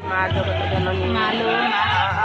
माँ जगत जननी मालो माँ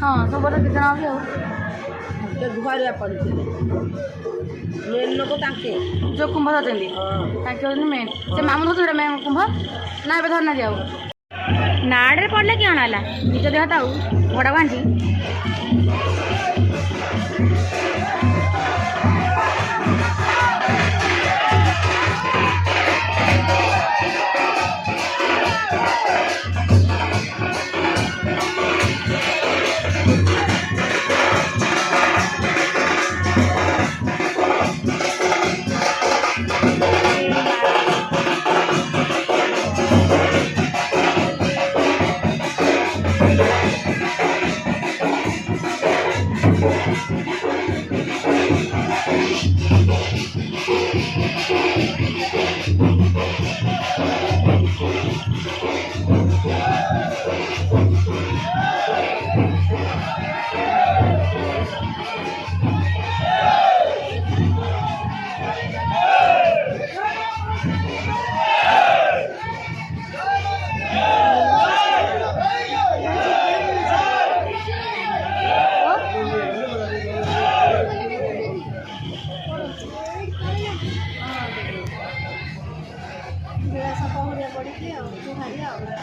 हाँ सब कितना आ गया घुआरिया पड़ी मेन लोक तांके जो कुंभ धरते मेन से मामू धरते मेन कुंभ ना ए धरना जाऊ नाड़े पड़े कि अणा निज देह ताऊ घोड़ा बांधी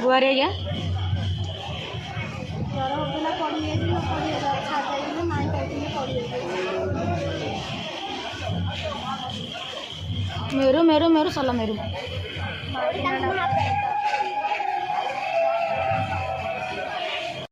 गुआरे गया मेरू मेरू मेरू सला मेरू